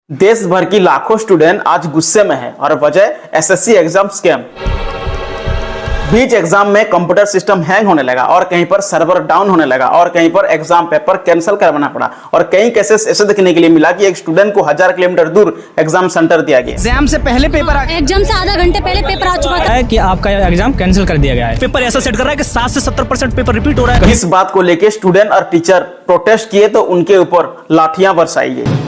देश भर की लाखों स्टूडेंट आज गुस्से में है और वजह एसएससी एग्जाम स्कैम। बीच एग्जाम में कंप्यूटर सिस्टम हैंग होने लगा और कहीं पर सर्वर डाउन होने लगा और कहीं पर एग्जाम पेपर कैंसिल करवाना पड़ा और कई केसेस ऐसे देखने के लिए मिला कि एक स्टूडेंट को 1000 किलोमीटर दूर एग्जाम सेंटर दिया गया। एग्जाम से पहले पेपर एग्जाम से आधा घंटे पहले पेपर आ चुका था कि आपका एग्जाम कैंसिल कर दिया गया है। पेपर ऐसा सेट कर रहा है कि 60 से 70% पेपर रिपीट हो रहा है। इस बात को लेकर स्टूडेंट और टीचर प्रोटेस्ट किए तो उनके ऊपर लाठियां बरसाई गई।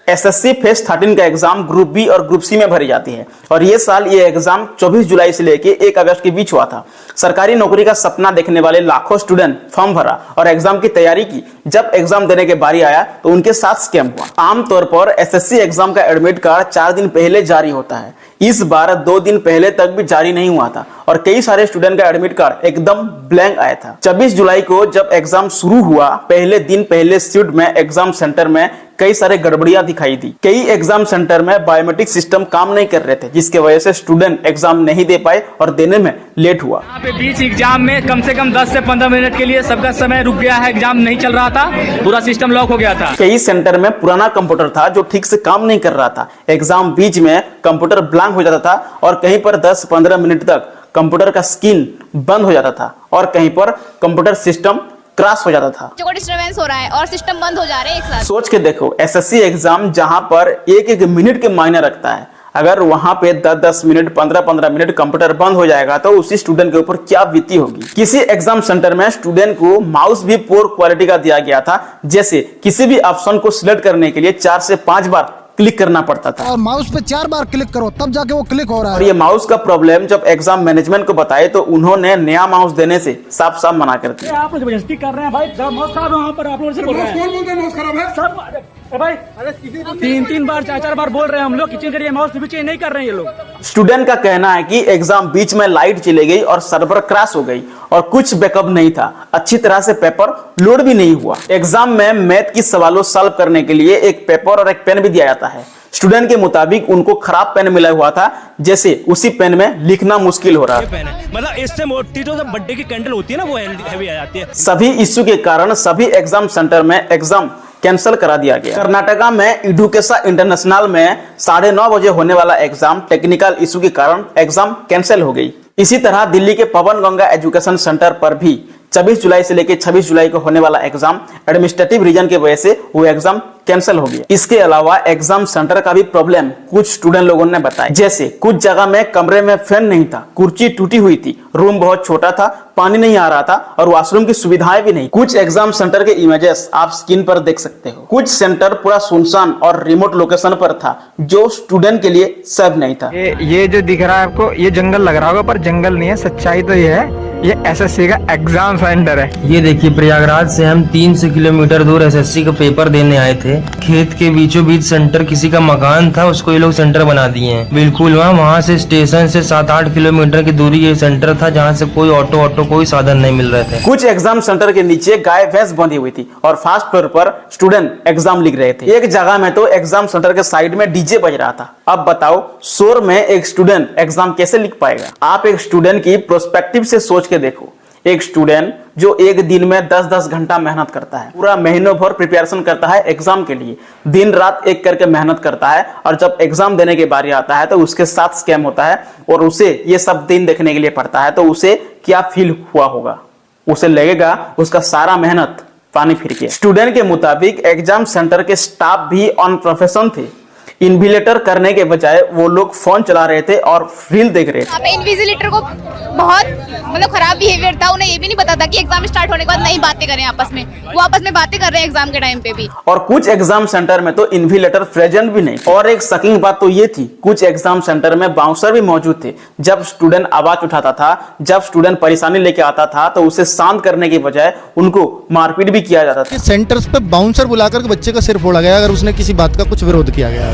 एसएससी फेज 13 का एग्जाम ग्रुप बी और ग्रुप सी में भरी जाती है और ये साल ये एग्जाम 24 जुलाई से लेकर 1 अगस्त के बीच हुआ था। सरकारी नौकरी का सपना देखने वाले लाखों स्टूडेंट फॉर्म भरा और एग्जाम की तैयारी की। जब एग्जाम देने के बारी आया तो उनके साथ स्कैम हुआ। आमतौर पर एसएससी एग्जाम का एडमिट कार्ड 4 दिन पहले जारी होता है। इस बार 2 दिन पहले तक भी जारी नहीं हुआ था और कई सारे स्टूडेंट का एडमिट कार्ड एकदम ब्लैंक आया था। 24 जुलाई को जब एग्जाम शुरू हुआ, पहले दिन पहले शिफ्ट में एग्जाम सेंटर में कई सारे गड़बड़ियां दिखाई दी। कई एग्जाम सेंटर में बायोमेट्रिक सिस्टम काम नहीं कर रहे थे, जिसके वजह से स्टूडेंट एग्जाम नहीं दे पाए और देने में लेट हुआ। यहाँ पे बीच एग्जाम में कम से कम 10 से 15 मिनट के लिए सबका समय रुक गया है। एग्जाम नहीं चल रहा था, पूरा सिस्टम लॉक हो गया था। कई सेंटर में पुराना कंप्यूटर था जो ठीक से काम नहीं कर रहा था। एग्जाम बीच में कंप्यूटर ब्लैंक हो जाता था और कहीं पर 10-15 मिनट तक कंप्यूटर का स्क्रीन बंद हो जाता था और कहीं पर कंप्यूटर सिस्टम क्रैश हो जाता था। जो डिस्टरबेंस हो रहा है और सिस्टम बंद हो जा रहे हैं एक साथ। सोच के देखो, एसएससी एग्जाम जहां पर एक मिनट के मायने रखता है, अगर वहां पे 10-10 मिनट 15-15 मिनट कंप्यूटर बंद हो जाएगा तो उसी स्टूडेंट के ऊपर क्या बीती होगी। किसी एग्जाम सेंटर में स्टूडेंट को माउस भी पुअर क्वालिटी का दिया गया था, जैसे किसी भी ऑप्शन को सिलेक्ट करने के लिए 4 से 5 बार क्लिक करना पड़ता था और माउस पे 4 बार क्लिक करो तब जाके वो क्लिक हो रहा है। और ये माउस का प्रॉब्लम जब एग्जाम मैनेजमेंट को बताए तो उन्होंने नया माउस देने से साफ साफ मना कर दिया। आप लोग जबरदस्ती कर रहे हैं भाई, माउस खराब है वहाँ पर, आप लोग से बोल रहे हैं। कौन बोलते हैं माउस खराब है? सर भाई 3 बार 4 बार बोल रहे हैं हम लोग कि चेंज करिए माउस, भी चेंज नहीं कर रहे हैं ये लोग। स्टूडेंट का कहना है कि एग्जाम बीच में लाइट चली गई और सर्वर क्रैश हो गई और कुछ बैकअप नहीं था, अच्छी तरह से पेपर लोड भी नहीं हुआ। एग्जाम में मैथ की सवालों सॉल्व करने के लिए एक पेपर और एक पेन भी दिया जाता है। स्टूडेंट के मुताबिक उनको खराब पेन मिला हुआ था, जैसे उसी पेन में लिखना मुश्किल हो रहा है। मतलब इससे मोटी तो बर्थडे की कैंडल होती है ना, वो हैवी आ जाती है। सभी इश्यू के कारण सभी एग्जाम सेंटर में एग्जाम कैंसिल करा दिया गया। कर्नाटका में एडुकेशन इंटरनेशनल में 9:30 बजे होने वाला एग्जाम टेक्निकल इश्यू के कारण एग्जाम कैंसिल हो गई। इसी तरह दिल्ली के पवन गंगा एजुकेशन सेंटर पर भी 24 जुलाई से लेकर 26 जुलाई को होने वाला एग्जाम एडमिनिस्ट्रेटिव रीजन की वजह से वो एग्जाम कैंसिल हो गया। इसके अलावा एग्जाम सेंटर का भी प्रॉब्लम कुछ स्टूडेंट लोगों ने बताया, जैसे कुछ जगह में कमरे में फैन नहीं था, कुर्सी टूटी हुई थी, रूम बहुत छोटा था, पानी नहीं आ रहा था और वॉशरूम की सुविधाएं भी नहीं। कुछ एग्जाम सेंटर के इमेजेस आप स्क्रीन पर देख सकते हो। कुछ सेंटर पूरा सुनसान और रिमोट लोकेशन पर था, जो स्टूडेंट के लिए सेफ नहीं था। ये जो दिख रहा है आपको, ये जंगल लग रहा होगा पर जंगल नहीं है, सच्चाई तो ये है, ये एसएससी का एग्जाम सेंटर है। ये देखिए, प्रयागराज से हम 300 किलोमीटर दूर एसएससी का पेपर देने आए थे। खेत के बीचों बीच सेंटर किसी का मकान था, उसको ये लोग सेंटर बना दिए हैं। बिल्कुल वहाँ से स्टेशन से 7-8 किलोमीटर की दूरी ये सेंटर था, जहाँ से कोई ऑटो कोई साधन नहीं मिल रहे थे। कुछ एग्जाम सेंटर के नीचे गाय भैंस बंधी हुई थी और फर्स्ट फ्लोर पर स्टूडेंट एग्जाम लिख रहे थे। एक जगह में तो एग्जाम सेंटर के साइड में डीजे बज रहा था। अब बताओ, शोर में एक स्टूडेंट एग्जाम कैसे लिख पाएगा? आप एक स्टूडेंट की प्रोस्पेक्टिव से सोच के देखो। एक स्टूडेंट जो एक दिन में 10-10 घंटा मेहनत करता है, पूरा महीनों भर प्रिपरेशन करता है एग्जाम के लिए, दिन रात एक करके मेहनत करता है और जब एग्जाम देने के बारी आता है तो उसके साथ स्कैम होता है और उसे ये सब दिन देखने के लिए पड़ता है, तो उसे क्या फील हुआ होगा? उसे लगेगा उसका सारा मेहनत पानी फिर गया। स्टूडेंट के मुताबिक एग्जाम सेंटर के स्टाफ भी ऑन प्रोफेशन थे। इन्विजिलेटर करने के बजाय वो लोग फोन चला रहे थे और रील देख रहे थे। इन्विजिलेटर को बहुत मतलब खराब बिहेवियर था, उन्हें ये भी नहीं पता था कि एग्जाम स्टार्ट होने के बाद नहीं बातें करें आपस में, वो आपस में बातें कर रहे हैं एग्जाम के टाइम पे भी। और कुछ एग्जाम सेंटर में तो इन्विजिलेटर प्रेजेंट भी नहीं। और एक शॉकिंग बात तो ये थी, कुछ एग्जाम सेंटर में बाउंसर भी मौजूद थे। जब स्टूडेंट आवाज उठाता था, जब स्टूडेंट परेशानी लेके आता था, तो उसे शांत करने की बजाय उनको मारपीट भी किया जाता था। सेंटर्स पे बाउंसर बुलाकर के बच्चे का सिर फोड़ा गया अगर उसने किसी बात का कुछ विरोध किया गया।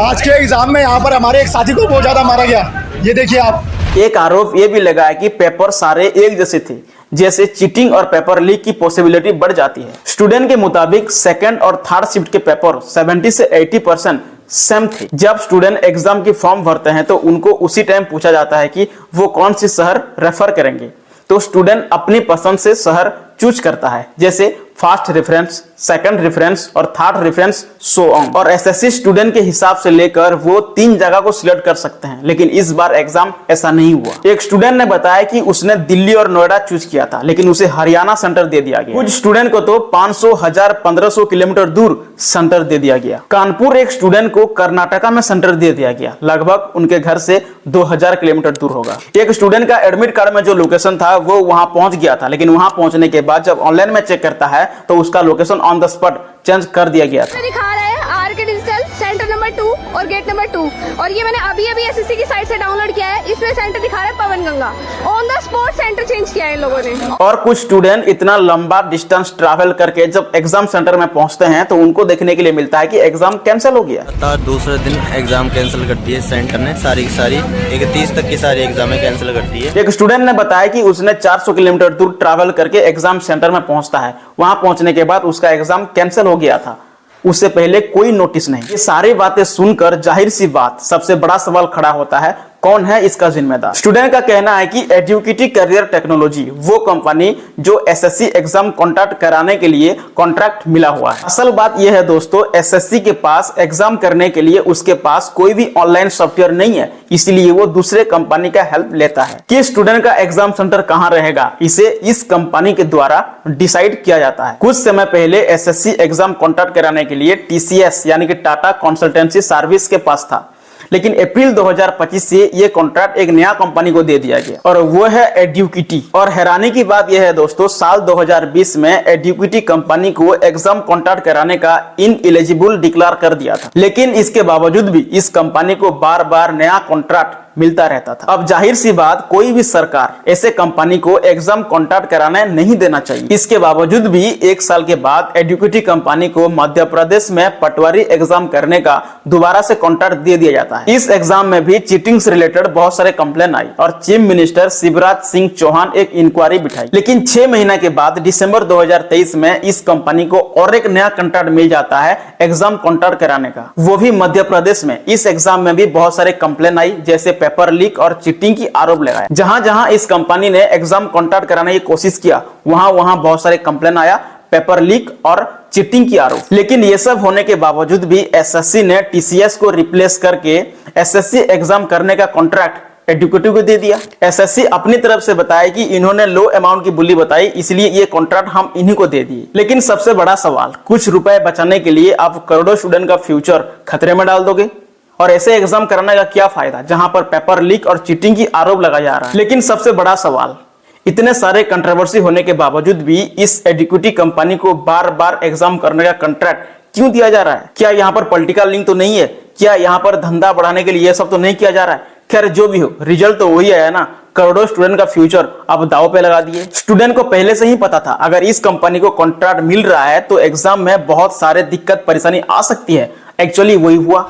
आज के एग्जाम में यहाँ पर हमारे एक साथी को बहुत ज्यादा मारा गया, ये देखिए आप। एक आरोप ये भी लगा है कि पेपर सारे एक जैसे थे, जैसे चीटिंग और पेपर लीक की पॉसिबिलिटी बढ़ जाती है। स्टूडेंट के मुताबिक सेकंड और थर्ड शिफ्ट के पेपर 70 से 80% सेम थे। जब स्टूडेंट एग्जाम की फॉर्म भरते हैं तो उनको उसी टाइम पूछा जाता है कि वो कौन सी शहर रेफर करेंगे, तो स्टूडेंट अपनी पसंद से शहर चूज करता है, जैसे फर्स्ट रेफरेंस, सेकंड रेफरेंस और थर्ड रेफरेंस सो ऑन। और एसएससी स्टूडेंट के हिसाब से लेकर वो 3 जगह को सिलेक्ट कर सकते हैं, लेकिन इस बार एग्जाम ऐसा नहीं हुआ। एक स्टूडेंट ने बताया कि उसने दिल्ली और नोएडा चूज किया था, लेकिन उसे हरियाणा सेंटर दे दिया गया। कुछ स्टूडेंट को तो 500, 1000, 1500 किलोमीटर दूर सेंटर दे दिया गया। कानपुर एक स्टूडेंट को कर्नाटका में सेंटर दे दिया गया, लगभग उनके घर से 2000 किलोमीटर दूर होगा। एक स्टूडेंट का एडमिट कार्ड में जो लोकेशन था वो वहां पहुंच गया था, लेकिन वहां पहुंचने के बाद जब ऑनलाइन में चेक करता है तो उसका location on the spot change कर दिया गया था। दिखा रहा है आरके डिजिटल सेंटर नंबर 2 और गेट नंबर 2, और ये मैंने अभी एसएससी की साइट से डाउनलोड किया है। इसमें सेंटर दिखा रहा है Pawan Ganga. On the spot centre change किया है इन लोगों ने। और कुछ स्टूडेंट इतना लंबा डिस्टेंस ट्रैवल करके जब एग्जाम सेंटर में पहुंचते हैं तो उनको देखने के लिए मिलता है कि एग्जाम कैंसिल हो गया। दूसरे दिन एग्जाम कैंसिल कर दिए सेंटर ने, सारी 31 तक की सारी एग्जामें कैंसिल कर दी है। एक स्टूडेंट ने बताया कि उसने 400 किलोमीटर दूर ट्रैवल करके एग्जाम सेंटर में पहुंचता है, वहां पहुंचने के बाद उसका एग्जाम कैंसिल हो गया था, उससे पहले कोई नोटिस नहीं। ये सारी बातें सुनकर जाहिर सी बात सबसे बड़ा सवाल खड़ा होता है, कौन है इसका जिम्मेदार। स्टूडेंट का कहना है कि एडुकेटी करियर टेक्नोलॉजी वो कंपनी जो एसएससी एग्जाम कॉन्ट्रैक्ट कराने के लिए कॉन्ट्रैक्ट मिला हुआ है। असल बात यह है दोस्तों, एसएससी के पास एग्जाम करने के लिए उसके पास कोई भी ऑनलाइन सॉफ्टवेयर नहीं है, इसलिए वो दूसरे कंपनी का हेल्प लेता है कि स्टूडेंट का एग्जाम सेंटर कहाँ रहेगा, इसे इस कंपनी के द्वारा डिसाइड किया जाता है। कुछ समय पहले एसएससी एग्जाम कॉन्ट्रैक्ट कराने के लिए टीसीएस यानी कि टाटा कंसल्टेंसी सर्विस के पास था, लेकिन अप्रैल 2025 से ये कॉन्ट्रैक्ट एक नया कंपनी को दे दिया गया और वो है एडुकेटी। और हैरानी की बात यह है दोस्तों, साल 2020 में एडुकेटी कंपनी को एग्जाम कॉन्ट्रैक्ट कराने का इनएलिजिबल डिक्लेयर कर दिया था, लेकिन इसके बावजूद भी इस कंपनी को बार बार नया कॉन्ट्रैक्ट मिलता रहता था। अब जाहिर सी बात, कोई भी सरकार ऐसे कंपनी को एग्जाम कॉन्ट्रैक्ट कराने नहीं देना चाहिए। इसके बावजूद भी 1 साल के बाद एडुकेटी कंपनी को मध्य प्रदेश में पटवारी एग्जाम करने का दोबारा से कॉन्ट्रैक्ट दे दिया जाता है। इस एग्जाम में भी चीटिंग से रिलेटेड बहुत सारे कंप्लेन आई और चीफ मिनिस्टर शिवराज सिंह चौहान एक इंक्वायरी बिठाई, लेकिन 6 महीने के बाद दिसंबर 2023 में इस कंपनी को और एक नया कॉन्ट्रैक्ट मिल जाता है एग्जाम कॉन्ट्रैक्ट कराने का, वो भी मध्य प्रदेश में। इस एग्जाम में भी बहुत सारे कंप्लेन आई, जैसे पेपर लीक और चीटिंग की आरोप लगाया। जहां जहां इस कंपनी ने एग्जाम कॉन्ट्रैक्ट कराने की कोशिश किया, वहां वहां बहुत सारे कंप्लेन आया, पेपर लीक और चीटिंग की आरोप। लेकिन ये सब होने के बावजूद भी एसएससी ने टीसीएस को रिप्लेस करके एसएससी एग्जाम करने का कॉन्ट्रैक्ट एडुकेटी को दे दिया। एसएससी अपनी तरफ से बताया कि इन्होंने लो अमाउंट की बोली बताई, इसलिए ये कॉन्ट्रैक्ट हम इन्हीं को दे दिए। लेकिन सबसे बड़ा सवाल, कुछ रुपए बचाने के लिए आप करोड़ों स्टूडेंट का फ्यूचर खतरे में डाल दोगे? और ऐसे एग्जाम कराने का क्या फायदा जहां पर पेपर लीक और चीटिंग की आरोप लगाया जा रहा है। लेकिन सबसे बड़ा सवाल, इतने सारे कंट्रोवर्सी होने के बावजूद भी इस एडुकेटी कंपनी को बार बार एग्जाम करने का कॉन्ट्रैक्ट क्यों दिया जा रहा है? क्या यहाँ पर पॉलिटिकल लिंक तो नहीं है? क्या यहाँ पर धंधा बढ़ाने के लिए यह सब तो नहीं किया जा रहा है? खैर जो भी हो, रिजल्ट तो वही आया ना, करोड़ों स्टूडेंट का फ्यूचर अब दाव पे लगा दिए। स्टूडेंट को पहले से ही पता था अगर इस कंपनी को कॉन्ट्रैक्ट मिल रहा है तो एग्जाम में बहुत सारे दिक्कत परेशानी आ सकती है। एक्चुअली वही हुआ।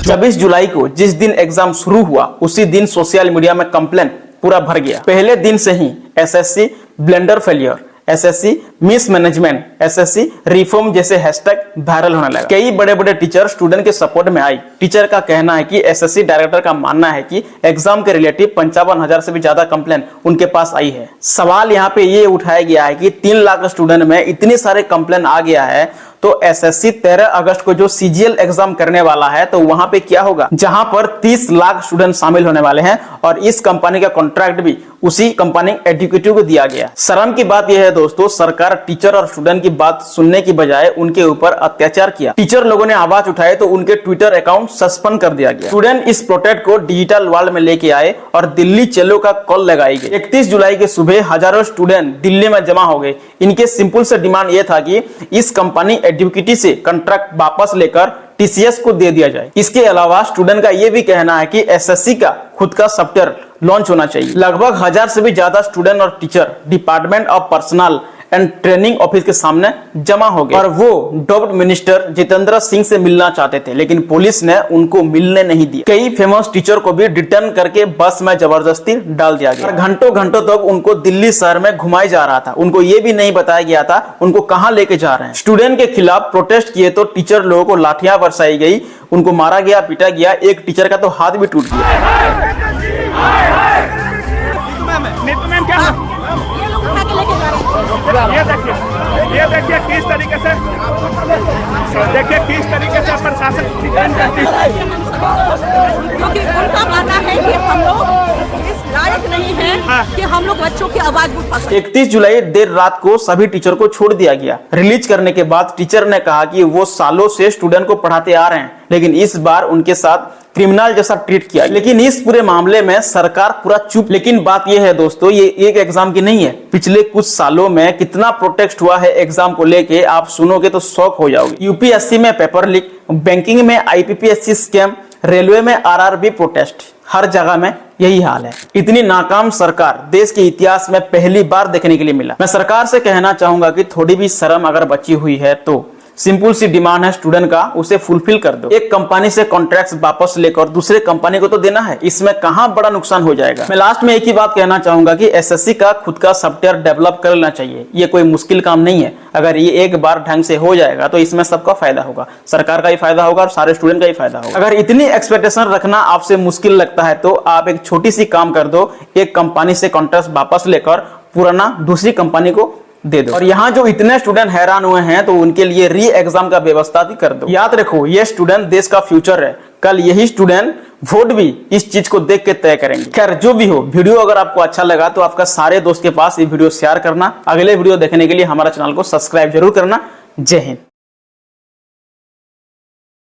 24 जुलाई को जिस दिन एग्जाम शुरू हुआ उसी दिन सोशल मीडिया में कंप्लेन पूरा भर गया। पहले दिन से ही SSC blunder failure, SSC mismanagement, SSC reform जैसे हैशटैग वायरल होने लगा। कई बड़े बड़े टीचर स्टूडेंट के सपोर्ट में आई। टीचर का कहना है कि एसएससी डायरेक्टर का मानना है कि एग्जाम के रिलेटिव 55,000 से भी ज्यादा कंप्लेन उनके पास आई है। सवाल यहाँ पे ये उठाया गया है कि 3 लाख स्टूडेंट में इतने सारे कंप्लेन आ गया है तो एसएससी 13 अगस्त को जो सीजीएल एग्जाम करने वाला है तो वहां पे क्या होगा, जहां पर 30 लाख स्टूडेंट शामिल होने वाले हैं और इस कंपनी का कॉन्ट्रैक्ट भी उसी कंपनी एडुकेटी को दिया गया। शर्म की बात यह है दोस्तों, सरकार टीचर और स्टूडेंट की बात सुनने की बजाय उनके ऊपर अत्याचार किया। टीचर लोगों ने आवाज उठाए तो उनके ट्विटर अकाउंट सस्पेंड कर दिया गया। स्टूडेंट इस प्रोटेस्ट को डिजिटल वर्ल्ड में लेके आए और दिल्ली चलो का कॉल लगाई गई। 31 जुलाई के सुबह हजारों स्टूडेंट दिल्ली में जमा हो गए। इनके सिंपल से डिमांड यह था कि इस कंपनी एडुकेटी से कॉन्ट्रैक्ट वापस लेकर टीसीएस को दे दिया जाए। इसके अलावा स्टूडेंट का यह भी कहना है कि एसएससी का खुद का सॉफ्टवेयर लॉन्च होना चाहिए। लगभग 1000 से भी ज्यादा स्टूडेंट और teacher department of personal and training office के सामने जमा हो गए और वो डॉक्टर मिनिस्टर जितेंद्र सिंह से मिलना चाहते थे, लेकिन पुलिस ने उनको मिलने नहीं दिया। कई फेमस टीचर को भी डिटेन करके बस में जबरदस्ती डाल दिया गया और घंटों घंटों तक उनको दिल्ली शहर में घुमाया जा रहा था। उनको ये भी नहीं बताया गया था उनको कहाँ लेके जा रहे हैं। स्टूडेंट के खिलाफ प्रोटेस्ट किए तो टीचर लोगों को लाठियां बरसाई गई, उनको मारा गया, पीटा गया। एक टीचर का तो हाथ भी टूट गया। ये देखिए किस तरीके से प्रशासन क्योंकि उनका मानना है कि हम लोग इस लायक नहीं हैं कि हम लोग बच्चों की आवाज उठा सकें। 31 जुलाई देर रात को सभी टीचर को छोड़ दिया गया। रिलीज करने के बाद टीचर ने कहा कि वो सालों से स्टूडेंट को पढ़ाते आ रहे हैं, लेकिन इस बार उनके साथ क्रिमिनल जैसा ट्रीट किया। लेकिन इस पूरे मामले में सरकार पूरा चुप। लेकिन बात यह है दोस्तों, ये एक एग्जाम की नहीं है। पिछले कुछ सालों में कितना प्रोटेस्ट हुआ है एग्जाम को लेके, आप सुनोगे तो शॉक हो जाओगे। यूपीएससी में पेपर लीक, बैंकिंग में आईपीपीएससी स्कैम, रेलवे में आरआरबी प्रोटेस्ट, हर जगह में यही हाल है। इतनी नाकाम सरकार देश के इतिहास में पहली बार देखने के लिए मिला। मैं सरकार से कहना चाहूंगा कि थोड़ी भी शर्म अगर बची हुई है तो सिंपल सी डिमांड है स्टूडेंट का, उसे फुलफिल कर दो। एक कंपनी से कॉन्ट्रैक्ट वापस लेकर दूसरे कंपनी को तो देना है, इसमें कहां बड़ा नुकसान हो जाएगा। मैं लास्ट में एक ही बात कहना चाहूंगा कि एसएससी का खुद का सॉफ्टवेयर डेवलप कर लेना चाहिए। ये कोई मुश्किल काम नहीं है। अगर ये एक बार ढंग से हो जाएगा तो इसमें सबका फायदा होगा, सरकार का ही फायदा होगा और सारे स्टूडेंट का ही फायदा होगा। अगर इतनी एक्सपेक्टेशन रखना आपसे मुश्किल लगता है तो आप एक छोटी सी काम कर दो, एक कंपनी से कॉन्ट्रैक्ट वापस लेकर पुराना दूसरी कंपनी को दे दो। और यहाँ जो इतने स्टूडेंट हैरान हुए हैं तो उनके लिए री एग्जाम का व्यवस्था भी कर दो। याद रखो, ये स्टूडेंट देश का फ्यूचर है। कल यही स्टूडेंट वोट भी इस चीज को देख के तय करेंगे। खैर जो भी हो, वीडियो अगर आपको अच्छा लगा तो आपका सारे दोस्त के पास ये वीडियो शेयर करना। अगले वीडियो देखने के लिए हमारा चैनल को सब्सक्राइब जरूर करना। जय हिंद।